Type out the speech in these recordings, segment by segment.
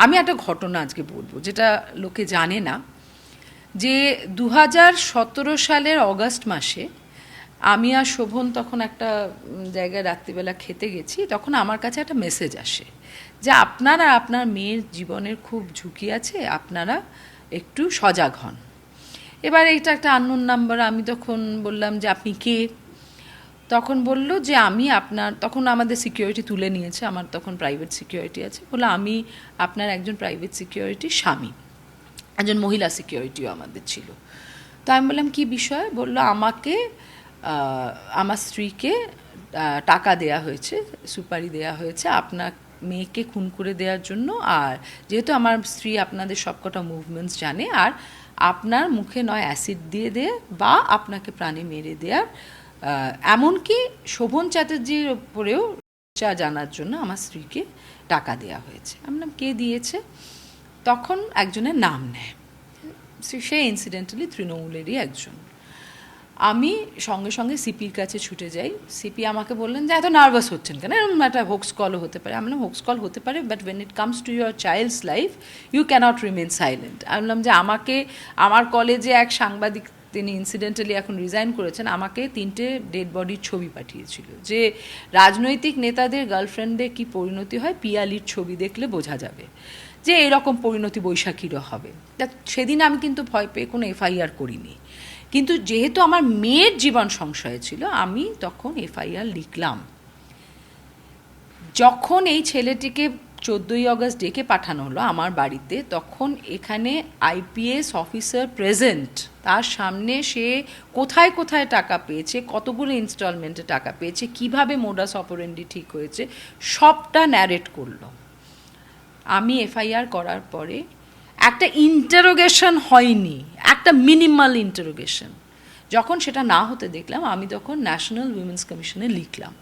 আমি একটা ঘটনা আজকে বলবো যেটা লোকে জানে না, যে 2017 সালের অগাস্ট মাসে আমি আর শোভন তখন একটা জায়গায় রাত্রিবেলা খেতে গেছি। তখন আমার কাছে একটা মেসেজ আসে যে আপনার আর আপনার মেয়ের জীবনের খুব ঝুঁকি আছে, আপনারা একটু সজাগ হন। এবার এটা একটা আননোন নাম্বার। আমি তখন বললাম যে আপনি কে? তখন বলল যে আমি আপনার, তখন আমাদের সিকিউরিটি তুলে নিয়েছে, আমার তখন প্রাইভেট সিকিউরিটি আছে, বললো আমি আপনার একজন প্রাইভেট সিকিউরিটির স্বামী, একজন মহিলা সিকিউরিটিও আমাদের ছিল। তো আমি বললাম কী বিষয়? বললো আমাকে আমার স্ত্রীকে টাকা দেয়া হয়েছে, সুপারি দেয়া হয়েছে আপনার মেয়েকে খুন করে দেওয়ার জন্য, আর যেহেতু আমার স্ত্রী আপনাদের সবকটা মুভমেন্টস জানে, আর আপনার মুখে নয় অ্যাসিড দিয়ে দেয় বা আপনাকে প্রাণে মেরে দেওয়ার, এমনকি শোভন চ্যাটার্জির ওপরেও জানার জন্য আমার স্ত্রীকে টাকা দেওয়া হয়েছে। আমি বললাম কে দিয়েছে? তখন একজনের নাম নেয়, সে ইনসিডেন্টালি তৃণমূলেরই একজন। আমি সঙ্গে সঙ্গে সিপির কাছে ছুটে যাই। সিপি আমাকে বললেন যে এত নার্ভাস হচ্ছেন কেন, এরকম একটা হোক্স কলও হতে পারে। আমি বললাম হোক্স কল হতে পারে, but when it comes to your child's life you cannot remain silent. আমি বললাম যে আমাকে, আমার কলেজে এক সাংবাদিক, তিনি ইনসিডেন্টালি এখন রিজাইন করেছেন, আমাকে 3টে ডেড বডির ছবি পাঠিয়েছিল যে রাজনৈতিক নেতাদের গার্লফ্রেন্ডে কি পরিণতি হয় পিয়ালির ছবি দেখলে বোঝা যাবে যে এরকম পরিণতি বৈশাখীরও হবে। সেদিন আমি কিন্তু ভয় পেয়ে কোনো এফআইআর করিনি, কিন্তু যেহেতু আমার মেয়ের জীবন সংশয়ে ছিল আমি তখন এফআইআর লিখলাম। যখন এই ছেলেটিকে 14ই আগস্ট ডেকে পাঠানো হলো আমার বাড়িতে, তখন এখানে আইপিএস অফিসার প্রেজেন্ট, তার সামনে সে কোথায় কোথায় টাকা পেয়েছে, কতগুলো ইনস্টলমেন্টে টাকা পেয়েছে, কিভাবে মোডাস অপারেন্ডি ঠিক হয়েছে, সবটা ন্যারেট করলো। আমি এফআইআর করার পরে একটা ইন্টারোগেশন হয়নি, একটা মিনিমাল ইন্টারোগেশন। যখন সেটা না হতে দেখলাম, আমি তখন ন্যাশনাল উইমেন্স কমিশনে লিখলাম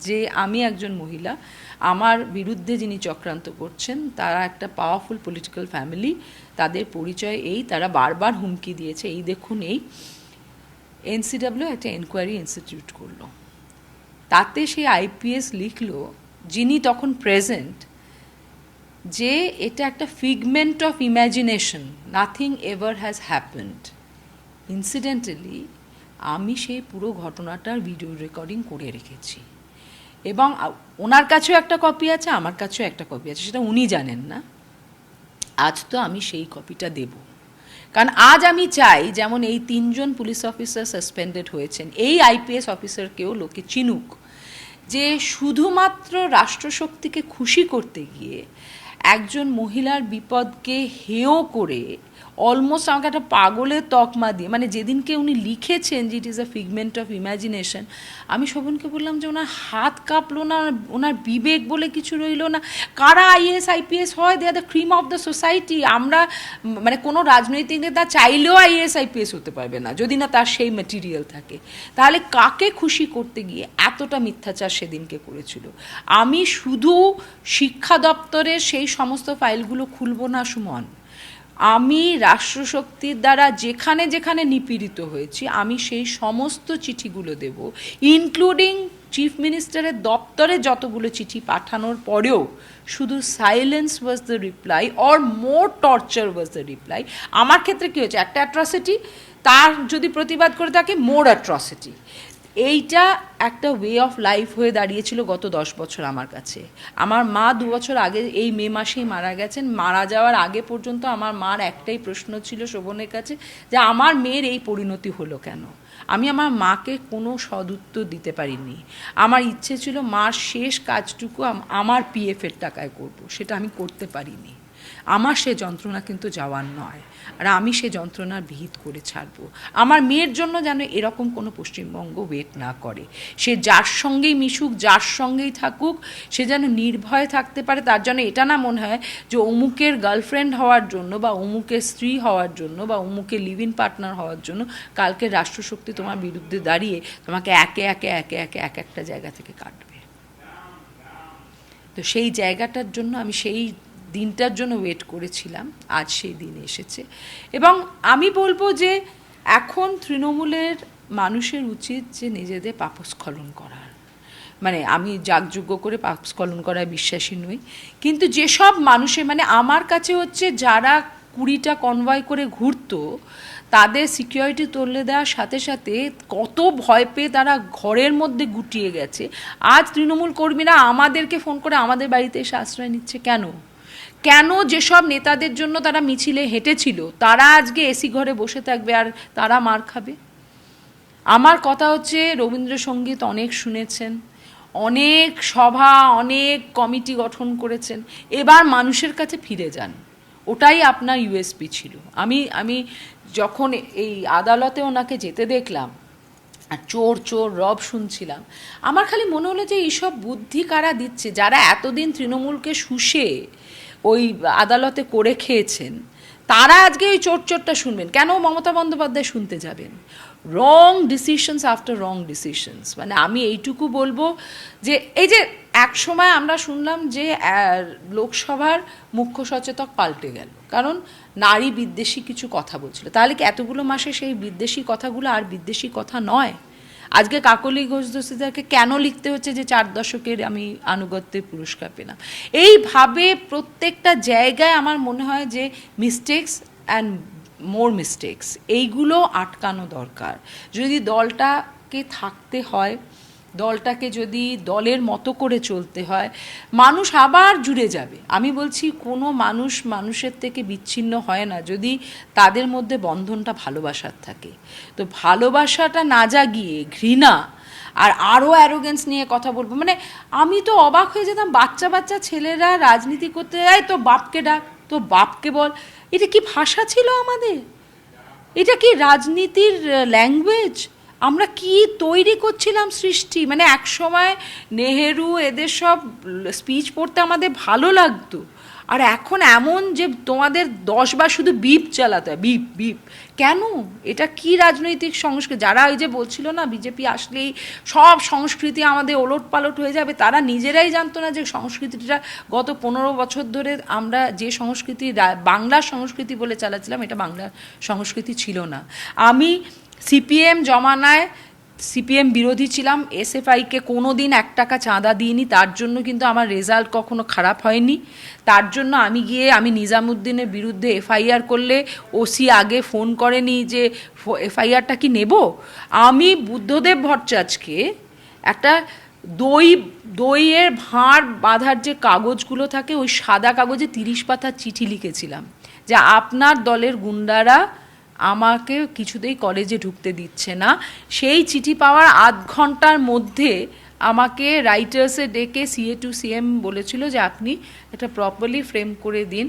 যে আমি একজন মহিলা, আমার বিরুদ্ধে যিনি চক্রান্ত করছেন তারা একটা পাওয়ারফুল পলিটিক্যাল ফ্যামিলি, তাদের পরিচয় এই, তারা বারবার হুমকি দিয়েছে, এই দেখুন এই। এনসিডাব্লিউ একটা এনকোয়ারি ইনস্টিটিউট করলো। তাতে সেই আইপিএস লিখলো, যিনি তখন প্রেজেন্ট, যে এটা একটা figment of imagination, nothing ever has happened. Incidentally আমি সেই পুরো ঘটনাটার ভিডিও রেকর্ডিং করে রেখেছি, এবং ওনার কাছেও একটা কপি আছে, আমার কাছেও একটা কপি আছে, সেটা উনি জানেন না। আজ তো আমি সেই কপিটা দেব, কারণ আজ আমি চাই যেমন এই 3জন পুলিশ অফিসার সাসপেন্ডেড হয়েছেন, এই আইপিএস অফিসারকেও লোকে চিনুক যে শুধুমাত্র রাষ্ট্রশক্তিকে খুশি করতে গিয়ে একজন মহিলার বিপদকে হেয় করে, অলমোস্ট আমাকে একটা পাগলের তকমা দিয়ে, মানে যেদিনকে উনি লিখেছেন যে it is a figment of imagination, আমি শোভনকে বললাম যে ওনার হাত কাঁপলো না, ওনার বিবেক বলে কিছু রইল না। কারা আইএস আইপিএস হয়, they are the cream of the society. আমরা মানে কোনো রাজনৈতিক নেতা চাইলেও আইএস আইপিএস হতে পারবে না যদি না তার সেই ম্যাটেরিয়াল থাকে। তাহলে কাকে খুশি করতে গিয়ে এতটা মিথ্যাচার সেদিনকে করেছিল? আমি শুধু শিক্ষা দপ্তরের সেই সমস্ত ফাইলগুলো খুলব না সুমন, আমি রাষ্ট্রশক্তির দ্বারা যেখানে যেখানে নিপীড়িত হয়েছি আমি সেই সমস্ত চিঠিগুলো দেব, ইনক্লুডিং চিফ মিনিস্টারের দপ্তরে যতগুলো চিঠি পাঠানোর পরেও শুধু silence was the reply or more torture was the reply. আমার ক্ষেত্রে কী হয়েছে, একটা অ্যাট্রসিটি, তার যদি প্রতিবাদ করে থাকে মোর অ্যাট্রসিটি। এইটা একটা ওয়ে অফ লাইফ হয়ে দাঁড়িয়েছিল গত 10 বছর আমার কাছে। আমার মা 2 বছর আগে এই মে মাসেই মারা গেছেন। মারা যাওয়ার আগে পর্যন্ত আমার মার একটাই প্রশ্ন ছিল শোভনের কাছে, যে আমার মেয়ের এই পরিণতি হলো কেন। আমি আমার মাকে কোনো সদুত্তর দিতে পারিনি। আমার ইচ্ছে ছিল মার শেষ কাজটুকু আমার পিএফের টাকায় করব, সেটা আমি করতে পারিনি। আমার সে যন্ত্রণা কিন্তু যাওয়ার নয়, আর আমি সে যন্ত্রণার বিহিত করে ছাড়বো। আমার মেয়ের জন্য যেন এরকম কোনো পশ্চিমবঙ্গ ওয়েট না করে। সে যার সঙ্গেই মিশুক, যার সঙ্গেই থাকুক, সে যেন নির্ভয়ে থাকতে পারে। তার জন্য এটা না মনে হয় যে অমুকের গার্লফ্রেন্ড হওয়ার জন্য বা অমুকের স্ত্রী হওয়ার জন্য বা অমুকের লিভ ইন পার্টনার হওয়ার জন্য কালকে রাষ্ট্রশক্তি তোমার বিরুদ্ধে দাঁড়িয়ে তোমাকে একে একে একে একে এক একটা জায়গা থেকে কাটবে। তো সেই জায়গাটার জন্য আমি সেই দিনটার জন্য ওয়েট করেছিলাম, আজ সেই দিন এসেছে। এবং আমি বলবো যে এখন তৃণমূলের মানুষের উচিত যে নিজেদের পাপস্খলন করার, মানে আমি যাগযজ্ঞ করে পাপ স্খলন করায় বিশ্বাসী নই, কিন্তু যেসব মানুষের মানে আমার কাছে হচ্ছে যারা 20টা কনভয় করে ঘুরতো তাদের সিকিউরিটি তুলে দেওয়ার সাথে সাথে কত ভয় পেয়ে তারা ঘরের মধ্যে গুটিয়ে গেছে। আজ তৃণমূল কর্মীরা আমাদেরকে ফোন করে আমাদের বাড়িতে এসে আশ্রয় নিচ্ছে কেন? কেন যেসব নেতাদের জন্য তারা মিছিলে হেঁটেছিল তারা আজকে এসি ঘরে বসে থাকবে আর তারা মার খাবে? আমার কথা হচ্ছে রবীন্দ্রসঙ্গীত অনেক শুনেছেন, অনেক সভা অনেক কমিটি গঠন করেছেন, এবার মানুষের কাছে ফিরে যান। ওটাই আপনার ইউএসপি ছিল। আমি যখন এই আদালতে ওনাকে যেতে দেখলাম আর চোর চোর রব শুনছিলাম, আমার খালি মনে হলো যে এইসব বুদ্ধি কারা দিচ্ছে, যারা এতদিন তৃণমূলকে শুষে ওই আদালতে করে খেয়েছেন তারা আজকে ওই চোরটা শুনবেন কেন? মমতা বন্দ্যোপাধ্যায় শুনতে যাবেন? রং ডিসিশনস আফটার রং ডিসিশনস। মানে আমি এইটুকু বলবো যে এই যে এক সময় আমরা শুনলাম যে লোকসভার মুখ্য সচেতক পাল্টে গেল কারণ নারী বিদ্বেষী কিছু কথা বলছিল, তাহলে কি এতগুলো মাসে সেই বিদ্বেষী কথাগুলো আর বিদ্বেষী কথা নয়? আজকে কাকলি ঘোষ দস্তিদারকে কেন লিখতে হচ্ছে যে 4 দশকের আমি আনুগত্যের পুরস্কার পেলাম? এইভাবে প্রত্যেকটা জায়গায় আমার মনে হয় যে মিস্টেকস অ্যান্ড মোর মিস্টেকস এইগুলো আটকানো দরকার। যদি দলটাকে থাকতে হয়, দলটাকে যদি দলের মতো করে চলতে হয়, মানুষ আবার জুড়ে যাবে। আমি বলছি কোনো মানুষ মানুষের থেকে বিচ্ছিন্ন হয় না যদি তাদের মধ্যে বন্ধনটা ভালোবাসার থাকে। তো ভালোবাসাটা না জাগিয়ে ঘৃণা আর আরও অ্যারোগেন্স নিয়ে কথা বলবো, মানে আমি তো অবাক হয়ে যেতাম, বাচ্চা বাচ্চা ছেলেরা রাজনীতি করতে যায়, তো বাপকে ডাক, তো বাপকে বল। এটা কি ভাষা ছিল আমাদের? এটা কি রাজনীতির ল্যাঙ্গুয়েজ? আমরা কি তৈরি করছিলাম সৃষ্টি? মানে এক সময় নেহেরু এদের সব স্পিচ পড়তে আমাদের ভালো লাগতো, আর এখন এমন যে তোমাদের 10 বার শুধু বিপ চালাতে হয়, বিপ বিপ। কেন? এটা কি রাজনৈতিক সংস্কৃতি? যারা ওই যে বলছিল না বিজেপি আসলেই সব সংস্কৃতি আমাদের ওলট পালট হয়ে যাবে, তারা নিজেরাই জানতো না যে সংস্কৃতিটা গত 15 বছর ধরে আমরা যে সংস্কৃতি বাংলার সংস্কৃতি বলে চালাচ্ছিলাম এটা বাংলার সংস্কৃতি ছিল না। আমি সিপিএম জমানায় সিপিএম বিরোধী ছিলাম, এসএফআইকে কোনো দিন 1 টাকা চাঁদা দিইনি, তার জন্য কিন্তু আমার রেজাল্ট কখনো খারাপ হয়নি। তার জন্য আমি নিজামুদ্দিনের বিরুদ্ধে এফআইআর করলে ওসি আগে ফোন করেনি যে এফআইআরটা কি নেব। আমি বুদ্ধদেব ভট্টাচার্যকে একটা দইয়ের ভাঁড় বাঁধার যে কাগজগুলো থাকে ওই সাদা কাগজে 30 পাতার চিঠি লিখেছিলাম যে আপনার দলের গুন্ডারা আমাকে কিছুতেই কলেজে ঢুকতে দিচ্ছে না। সেই চিঠি পাওয়ার আধ ঘন্টার মধ্যে আমাকে রাইটার্সে ডেকে সিএ টু সিএম বলেছিল যে আপনি এটা প্রপারলি ফ্রেম করে দিন,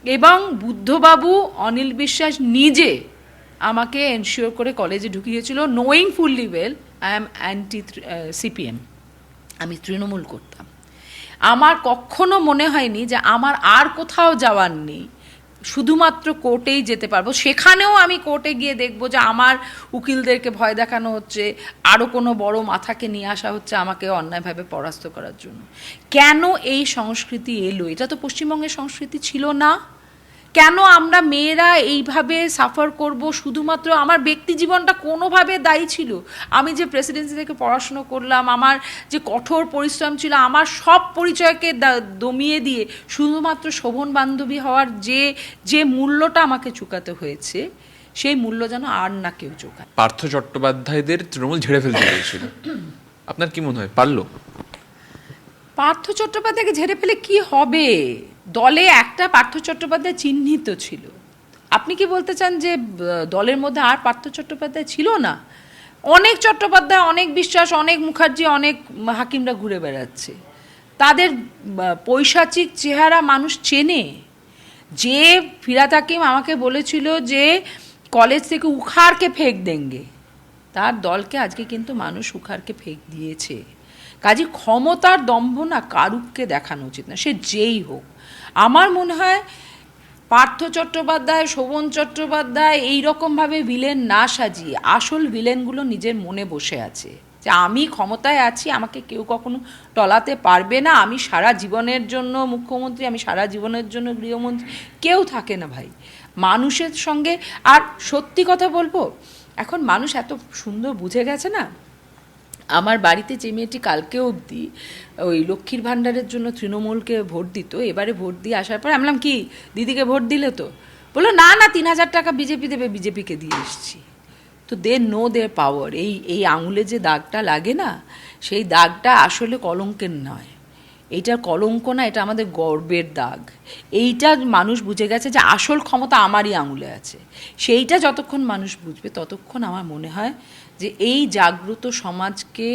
এবং বুদ্ধবাবু অনিল বিশ্বাস নিজে আমাকে এনশিওর করে কলেজে ঢুকিয়েছিল, knowing fully well I am anti CPM, আমি তৃণমূল করতাম। আমার কখনো মনে হয়নি যে আমার আর কোথাও যাওয়ার নেই, শুধুমাত্র কোর্টেই যেতে পারবো। সেখানেও আমি কোর্টে গিয়ে দেখবো যে আমার উকিলদেরকে ভয় দেখানো হচ্ছে, আরও কোনো বড় মাথাকে নিয়ে আসা হচ্ছে আমাকে অন্যায়ভাবে পরাস্ত করার জন্য। কেন এই সংস্কৃতি এলো? এটা তো পশ্চিমবঙ্গের সংস্কৃতি ছিল না। কেন আমরা মেয়েরা এইভাবে সাফার করব? শুধুমাত্র আমার ব্যক্তি জীবনটা কোনোভাবে দায়ী ছিল? আমি যে প্রেসিডেন্সি থেকে পড়াশুনো করলাম, আমার যে কঠোর পরিশ্রম ছিল, আমার সব পরিচয়কে দমিয়ে দিয়ে শুধুমাত্র শোভন বান্ধবী হওয়ার যে মূল্যটা আমাকে চুকাতে হয়েছে, সেই মূল্য যেন আর না কেউ চোখায়। পার্থ চট্টোপাধ্যায়দের তৃণমূল ঝেড়ে ফেলতে পেরেছিল, আপনার কি মনে হয় পারলো? পার্থ চট্টোপাধ্যায়কে ঝেড়ে ফেলে কি হবে? দলে একটা পার্থ চট্টোপাধ্যায় চিহ্নিত ছিল। আপনি কি বলতে চান যে দলের মধ্যে আর পার্থ চট্টোপাধ্যায় ছিল না? অনেক চট্টোপাধ্যায়, অনেক বিশ্বাস, অনেক মুখার্জি, অনেক হাকিমরা ঘুরে বেড়াচ্ছে। তাদের পৈশাচিক চেহারা মানুষ চেনে। যে ফিরাত হাকিম আমাকে বলেছিল যে কলেজ থেকে উখাড়কে ফেক দেঙ্গে, তার দলকে আজকে কিন্তু মানুষ উখাড়কে ফেক দিয়েছে। কাজে ক্ষমতার দম্ভ না কারুককে দেখানো উচিত না, সে যেই হোক। আমার মনে হয় পার্থ চট্টোপাধ্যায়, শোভন চট্টোপাধ্যায় এইরকমভাবে ভিলেন না সাজিয়ে আসল ভিলেনগুলো নিজের মনে বসে আছে যে আমি ক্ষমতায় আছি, আমাকে কেউ কখনো টলাতে পারবে না, আমি সারা জীবনের জন্য মুখ্যমন্ত্রী, আমি সারা জীবনের জন্য গৃহমন্ত্রী। কেউ থাকে না ভাই মানুষের সঙ্গে। আর সত্যি কথা বলবো, এখন মানুষ এত সুন্দর বুঝে গেছে না, আমার বাড়িতে যে মেয়েটি কালকে অবধি ওই লক্ষ্মীর ভাণ্ডারের জন্য তৃণমূলকে ভোট দিত, এবারে ভোট দিয়ে আসার পর আমি বললাম কি দিদিকে ভোট দিলে তো? বললো না না 3,000 টাকা বিজেপি দেবে, বিজেপিকে দিয়ে এসছি। তো দে নো দেয়ার পাওয়ার। এই আঙুলে যে দাগটা লাগে না, সেই দাগটা আসলে কলঙ্কের নয়, এইটার কলঙ্ক না, এটা আমাদের গর্বের দাগ। এইটা মানুষ বুঝে গেছে যে আসল ক্ষমতা আমারই আঙুলে আছে। সেইটা যতক্ষণ মানুষ বুঝবে ততক্ষণ আমার মনে হয় যে এই জাগ্রত সমাজকে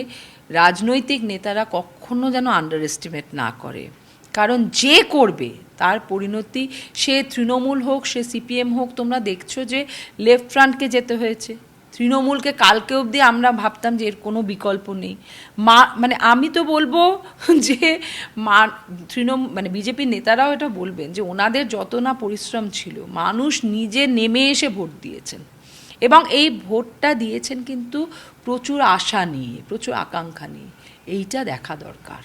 রাজনৈতিক নেতারা কখনো যেন আন্ডার এস্টিমেট না করে। কারণ যে করবে তার পরিণতি, সে তৃণমূল হোক, সে সিপিএম হোক, তোমরা দেখছো যে লেফট ফ্রন্টকে যেতে হয়েছে। তৃণমূলকে কালকে অবধি আমরা ভাবতাম যে এর কোনো বিকল্প নেই। মানে আমি তো বলবো যে মানে বিজেপির নেতারাও এটা বলবেন যে ওনাদের যত না পরিশ্রম ছিল, মানুষ নিজে নেমে এসে ভোট দিয়েছেন, এবং এই ভোটটা দিয়েছেন কিন্তু প্রচুর আশা নিয়ে, প্রচুর আকাঙ্ক্ষা নিয়ে। এইটা দেখা দরকার।